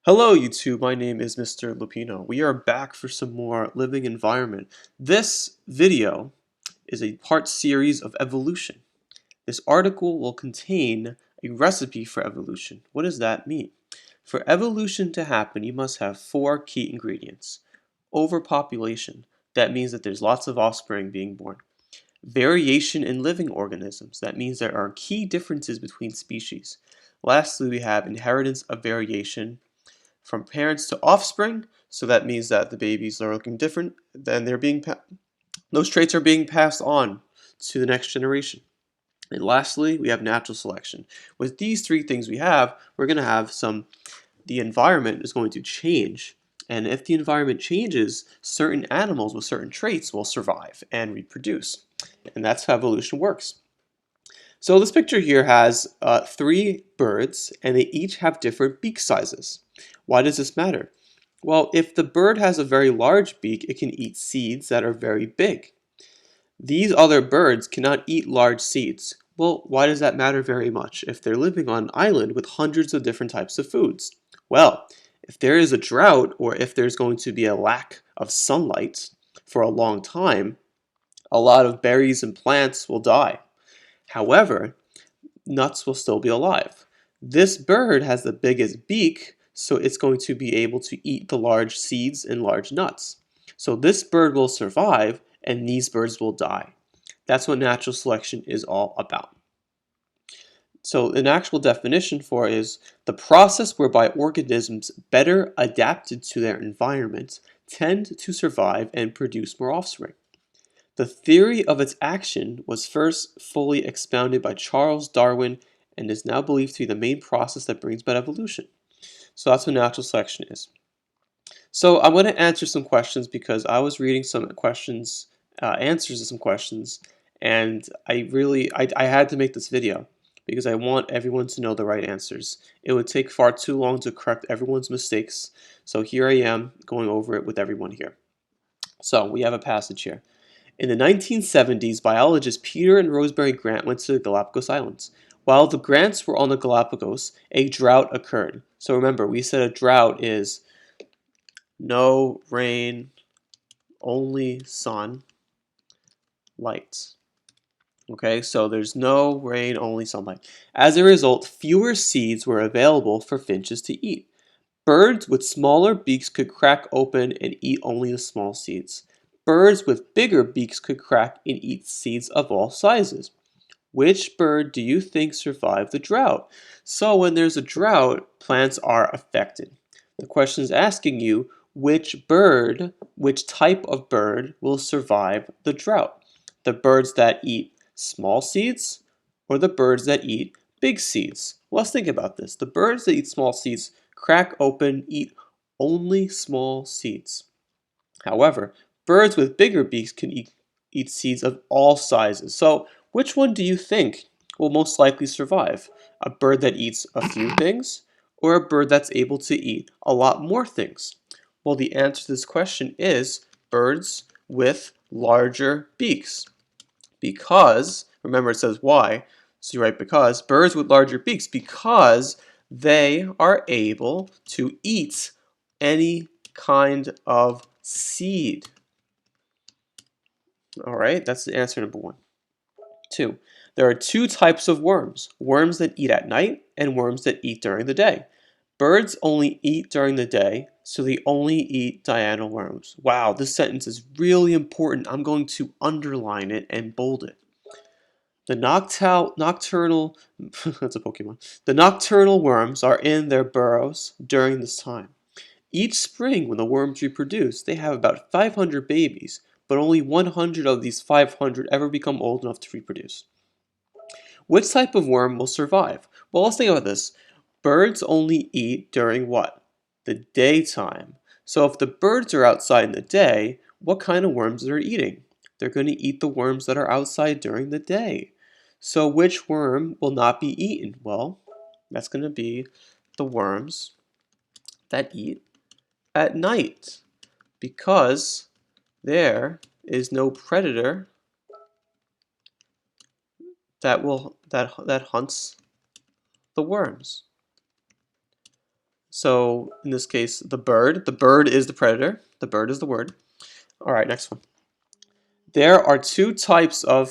Hello YouTube, my name is Mr. Lupino. We are back for some more living environment. This video is a part series of evolution. This article will contain a recipe for evolution. What does that mean? For evolution to happen, you must have four key ingredients. Overpopulation, that means that there's lots of offspring being born. Variation in living organisms, that means there are key differences between species. Lastly, we have inheritance of variation from parents to offspring, so that means that the babies are looking different, then those traits are being passed on to the next generation. And lastly, we have natural selection. With these three things we're going to have the environment is going to change. And if the environment changes, certain animals with certain traits will survive and reproduce. And that's how evolution works. So this picture here has three birds, and they each have different beak sizes. Why does this matter? Well, if the bird has a very large beak, it can eat seeds that are very big. These other birds cannot eat large seeds. Well, why does that matter very much if they're living on an island with hundreds of different types of foods? Well, if there is a drought or if there's going to be a lack of sunlight for a long time, a lot of berries and plants will die. However, nuts will still be alive. This bird has the biggest beak, so it's going to be able to eat the large seeds and large nuts. So this bird will survive and these birds will die. That's what natural selection is all about. So an actual definition for it is the process whereby organisms better adapted to their environment tend to survive and produce more offspring. The theory of its action was first fully expounded by Charles Darwin and is now believed to be the main process that brings about evolution. So that's what natural selection is. So I'm going to answer some questions because I was reading some questions, answers to some questions, and I had to make this video because I want everyone to know the right answers. It would take far too long to correct everyone's mistakes, so here I am going over it with everyone here. So we have a passage here. In the 1970s, biologists Peter and Rosemary Grant went to the Galapagos Islands. While the Grants were on the Galapagos, a drought occurred. So remember, we said a drought is no rain, only sun, light. Okay, so there's no rain, only sunlight. As a result, fewer seeds were available for finches to eat. Birds with smaller beaks could crack open and eat only the small seeds. Birds with bigger beaks could crack and eat seeds of all sizes. Which bird do you think survived the drought? So when there's a drought, plants are affected. The question is asking you which bird, which type of bird will survive the drought? The birds that eat small seeds or the birds that eat big seeds? Well, let's think about this. The birds that eat small seeds crack open, eat only small seeds. However, birds with bigger beaks can eat seeds of all sizes. So which one do you think will most likely survive? A bird that eats a few things or a bird that's able to eat a lot more things? Well, the answer to this question is birds with larger beaks. Because, remember it says why, so you write because, birds with larger beaks because they are able to eat any kind of seed. All right, that's the answer number one. Two, there are two types of worms, worms that eat at night and worms that eat during the day. Birds only eat during the day, so they only eat diurnal worms. Wow, this sentence is really important. I'm going to underline it and bold it. The nocturnal, that's a Pokemon. The nocturnal worms are in their burrows during this time. Each spring when the worms reproduce, they have about 500 babies, but only 100 of these 500 ever become old enough to reproduce. Which type of worm will survive? Well, let's think about this. Birds only eat during what? The daytime. So if the birds are outside in the day, what kind of worms are they eating? They're going to eat the worms that are outside during the day. So which worm will not be eaten? Well, that's going to be the worms that eat at night because there is no predator that hunts the worms. So in this case, the bird is the predator, the bird is the word. All right, next one. There are two types of